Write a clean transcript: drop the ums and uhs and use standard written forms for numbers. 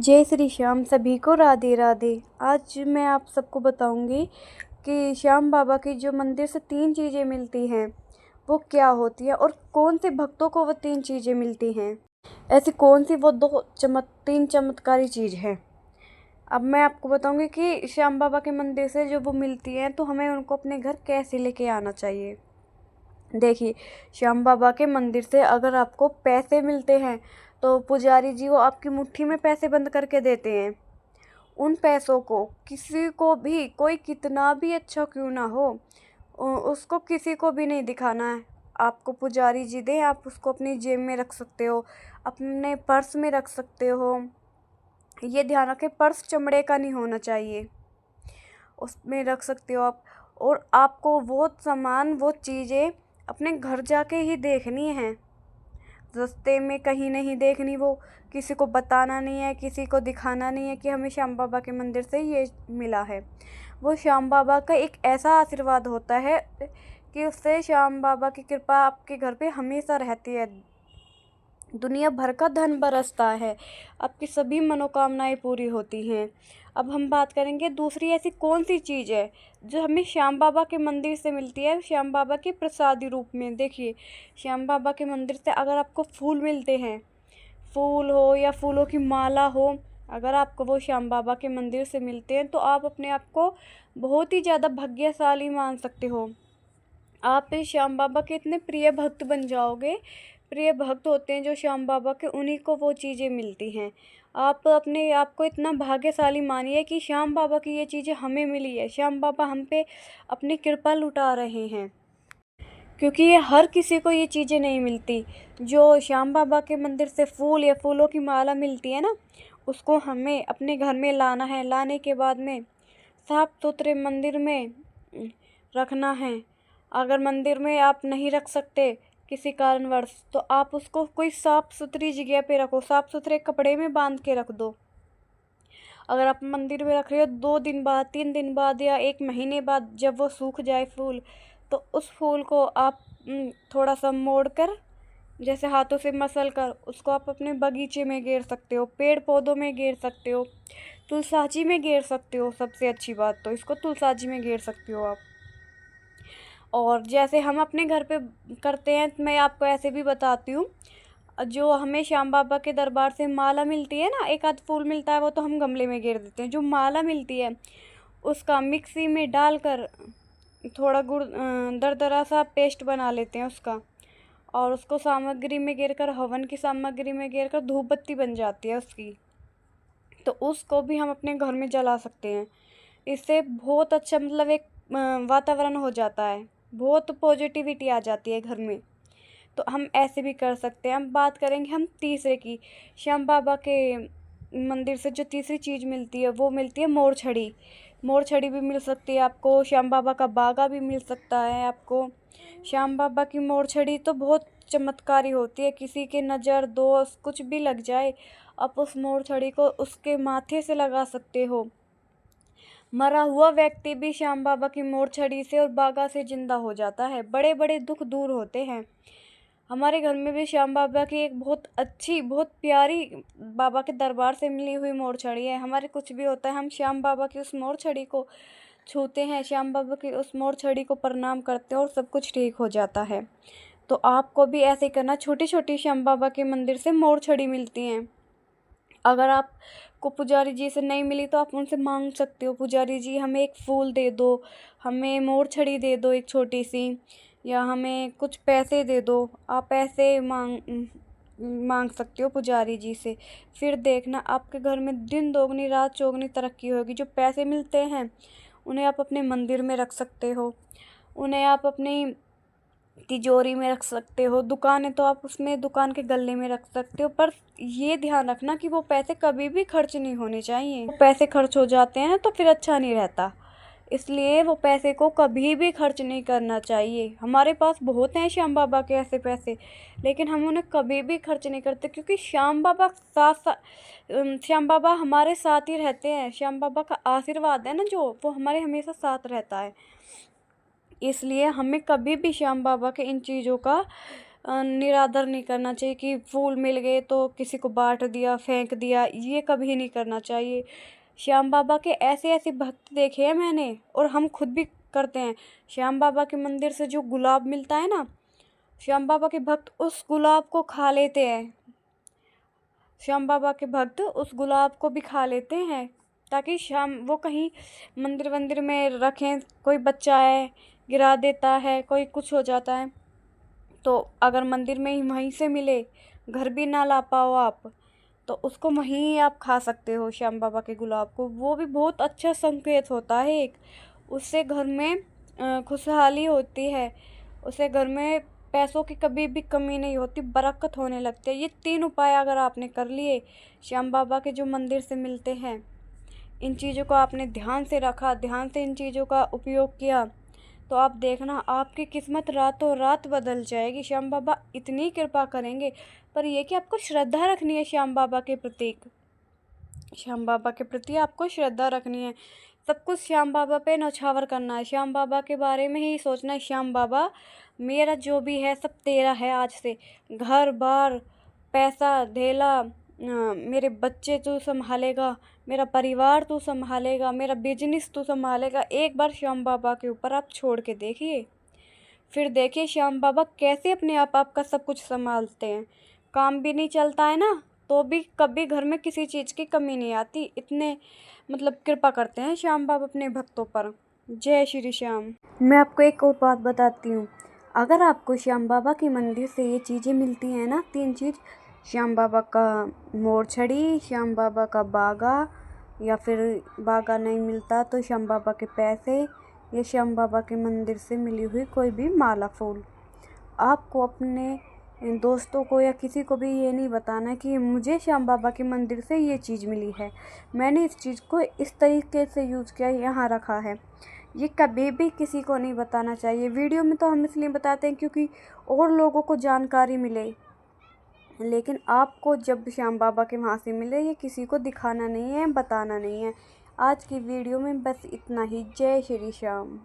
जय श्री श्याम, सभी को राधे राधे। आज मैं आप सबको बताऊंगी कि श्याम बाबा की जो मंदिर से 3 चीज़ें मिलती हैं वो क्या होती है और कौन से भक्तों को वो 3 चीज़ें मिलती हैं। ऐसी कौन सी वो 3 चमत्कारी चीज़ है। अब मैं आपको बताऊंगी कि श्याम बाबा के मंदिर से जो वो मिलती हैं तो हमें उनको अपने घर कैसे लेके आना चाहिए। देखिए, श्याम बाबा के मंदिर से अगर आपको पैसे मिलते हैं तो पुजारी जी वो आपकी मुट्ठी में पैसे बंद करके देते हैं। उन पैसों को किसी को भी, कोई कितना भी अच्छा क्यों ना हो, उसको किसी को भी नहीं दिखाना है। आपको पुजारी जी दें, आप उसको अपनी जेब में रख सकते हो, अपने पर्स में रख सकते हो। ये ध्यान रखें, पर्स चमड़े का नहीं होना चाहिए, उसमें रख सकते हो आप। और आपको वो सामान, वो चीज़ें अपने घर जाके ही देखनी है, रास्ते में कहीं नहीं देखनी। वो किसी को बताना नहीं है, किसी को दिखाना नहीं है कि हमें श्याम बाबा के मंदिर से ये मिला है। वो श्याम बाबा का एक ऐसा आशीर्वाद होता है कि उससे श्याम बाबा की कृपा आपके घर पे हमेशा रहती है। दुनिया भर का धन बरसता है, आपकी सभी मनोकामनाएं पूरी होती हैं। अब हम बात करेंगे दूसरी ऐसी कौन सी चीज़ है जो हमें श्याम बाबा के मंदिर से मिलती है, श्याम बाबा के प्रसादी रूप में। देखिए, श्याम बाबा के मंदिर से अगर आपको फूल मिलते हैं, फूल हो या फूलों की माला हो, अगर आपको वो श्याम बाबा के मंदिर से मिलते हैं तो आप अपने आप को बहुत ही ज़्यादा भाग्यशाली मान सकते हो। आप इस श्याम बाबा के इतने प्रिय भक्त बन जाओगे। प्रिय भक्त होते हैं जो श्याम बाबा के, उन्हीं को वो चीज़ें मिलती हैं। आप अपने आप को इतना भाग्यशाली मानिए कि श्याम बाबा की ये चीज़ें हमें मिली है। श्याम बाबा हम पे अपनी कृपा लुटा रहे हैं, क्योंकि ये हर किसी को ये चीज़ें नहीं मिलती। जो श्याम बाबा के मंदिर से फूल या फूलों की माला मिलती है ना, उसको हमें अपने घर में लाना है। लाने के बाद में साफ सुथरे मंदिर में रखना है। अगर मंदिर में आप नहीं रख सकते किसी कारणवश, तो आप उसको कोई साफ सुथरी जगह पे रखो, साफ सुथरे कपड़े में बांध के रख दो। अगर आप मंदिर में रख रहे हो 2 दिन बाद, 3 दिन बाद या 1 महीने बाद, जब वो सूख जाए फूल, तो उस फूल को आप थोड़ा सा मोड़ कर, जैसे हाथों से मसल कर, उसको आप अपने बगीचे में गेर सकते हो, पेड़ पौधों में गेर सकते हो, तुलसाजी में गेर सकते हो। सबसे अच्छी बात तो इसको तुलसाजी में गेर सकते हो आप। और जैसे हम अपने घर पे करते हैं, मैं आपको ऐसे भी बताती हूँ। जो हमें श्याम बाबा के दरबार से माला मिलती है ना, एक आध फूल मिलता है, वो तो हम गमले में घेर देते हैं। जो माला मिलती है उसका मिक्सी में डालकर थोड़ा गुड़, दरदरा सा पेस्ट बना लेते हैं उसका, और उसको सामग्री में घेर कर, हवन की सामग्री में घेर कर धूप बत्ती बन जाती है उसकी। तो उसको भी हम अपने घर में जला सकते हैं। इससे बहुत अच्छा, मतलब एक वातावरण हो जाता है, बहुत पॉजिटिविटी आ जाती है घर में। तो हम ऐसे भी कर सकते हैं। हम बात करेंगे हम तीसरे की। श्याम बाबा के मंदिर से जो तीसरी चीज़ मिलती है वो मिलती है मोर छड़ी। मोर छड़ी भी मिल सकती है आपको, श्याम बाबा का बागा भी मिल सकता है आपको। श्याम बाबा की मोर छड़ी तो बहुत चमत्कारी होती है। किसी के नज़र दोष कुछ भी लग जाए, आप उस मोर छड़ी को उसके माथे से लगा सकते हो। मरा हुआ व्यक्ति भी श्याम बाबा की मोर छड़ी से और बागा से जिंदा हो जाता है। बड़े बड़े दुख दूर होते हैं। हमारे घर में भी श्याम बाबा की एक बहुत अच्छी, बहुत प्यारी बाबा के दरबार से मिली हुई मोर छड़ी है। हमारे कुछ भी होता है, हम श्याम बाबा की उस मोर छड़ी को छूते हैं, श्याम बाबा की उस मोर छड़ी को प्रणाम करते हैं और सब कुछ ठीक हो जाता है। तो आपको भी ऐसे ही करना। छोटी छोटी श्याम बाबा के मंदिर से मोर छड़ी मिलती हैं। अगर आपको पुजारी जी से नहीं मिली तो आप उनसे मांग सकते हो, पुजारी जी हमें एक फूल दे दो, हमें मोर छड़ी दे दो एक छोटी सी, या हमें कुछ पैसे दे दो। आप ऐसे मांग सकते हो पुजारी जी से। फिर देखना आपके घर में दिन दोगुनी रात चौगुनी तरक्की होगी। जो पैसे मिलते हैं उन्हें आप अपने मंदिर में रख सकते हो, उन्हें आप अपनी तिजोरी में रख सकते हो। दुकान है तो आप उसमें दुकान के गल्ले में रख सकते हो। पर ये ध्यान रखना कि वो पैसे कभी भी खर्च नहीं होने चाहिए। वो पैसे खर्च हो जाते हैं तो फिर अच्छा नहीं रहता, इसलिए वो पैसे को कभी भी खर्च नहीं करना चाहिए। हमारे पास बहुत हैं श्याम बाबा के ऐसे पैसे, लेकिन हम उन्हें कभी भी खर्च नहीं करते, क्योंकि श्याम बाबा श्याम बाबा हमारे साथ ही रहते हैं। श्याम बाबा का आशीर्वाद है ना जो, वो हमारे हमेशा साथ रहता है। इसलिए हमें कभी भी श्याम बाबा के इन चीज़ों का निरादर नहीं करना चाहिए कि फूल मिल गए तो किसी को बांट दिया, फेंक दिया, ये कभी नहीं करना चाहिए। श्याम बाबा के ऐसे ऐसे भक्त देखे हैं मैंने, और हम खुद भी करते हैं। श्याम बाबा के मंदिर से जो गुलाब मिलता है ना, श्याम बाबा के भक्त उस गुलाब को खा लेते हैं। श्याम बाबा के भक्त उस गुलाब को भी खा लेते हैं, ताकि श्याम वो कहीं मंदिर वंदिर में रखें, कोई बच्चा है गिरा देता है, कोई कुछ हो जाता है, तो अगर मंदिर में ही वहीं से मिले, घर भी ना ला पाओ आप, तो उसको वहीं आप खा सकते हो श्याम बाबा के गुलाब को। वो भी बहुत अच्छा संकेत होता है एक, उससे घर में खुशहाली होती है, उससे घर में पैसों की कभी भी कमी नहीं होती, बरकत होने लगती है। ये 3 उपाय अगर आपने कर लिए श्याम बाबा के जो मंदिर से मिलते हैं, इन चीज़ों को आपने ध्यान से रखा, ध्यान से इन चीज़ों का उपयोग किया, तो आप देखना आपकी किस्मत रातों रात बदल जाएगी। श्याम बाबा इतनी कृपा करेंगे। पर ये कि आपको श्रद्धा रखनी है श्याम बाबा के प्रति, श्याम बाबा के प्रति आपको श्रद्धा रखनी है। सब कुछ श्याम बाबा पे न्यौछावर करना है, श्याम बाबा के बारे में ही सोचना है। श्याम बाबा, मेरा जो भी है सब तेरा है, आज से घर बार पैसा धेला, मेरे बच्चे तू संभालेगा, मेरा परिवार तू संभालेगा, मेरा बिजनेस तू संभालेगा। एक बार श्याम बाबा के ऊपर आप छोड़ के देखिए, फिर देखिए श्याम बाबा कैसे अपने आप आपका सब कुछ संभालते हैं। काम भी नहीं चलता है ना, तो भी कभी घर में किसी चीज़ की कमी नहीं आती। इतने मतलब कृपा करते हैं श्याम बाबा अपने भक्तों पर। जय श्री श्याम। मैं आपको एक और बात बताती हूँ, अगर आपको श्याम बाबा के मंदिर से ये चीज़ें मिलती हैं ना, 3 चीज़, श्याम बाबा का मोरछड़ी, श्याम बाबा का बागा, या फिर बागा नहीं मिलता तो श्याम बाबा के पैसे, या श्याम बाबा के मंदिर से मिली हुई कोई भी माला फूल, आपको अपने दोस्तों को या किसी को भी ये नहीं बताना कि मुझे श्याम बाबा के मंदिर से ये चीज़ मिली है, मैंने इस चीज़ को इस तरीके से यूज़ किया, यहाँ रखा है। ये कभी भी किसी को नहीं बताना चाहिए। वीडियो में तो हम इसलिए बताते हैं क्योंकि और लोगों को जानकारी मिले, लेकिन आपको जब श्याम बाबा के वहाँ से मिले, ये किसी को दिखाना नहीं है, बताना नहीं है। आज की वीडियो में बस इतना ही। जय श्री श्याम।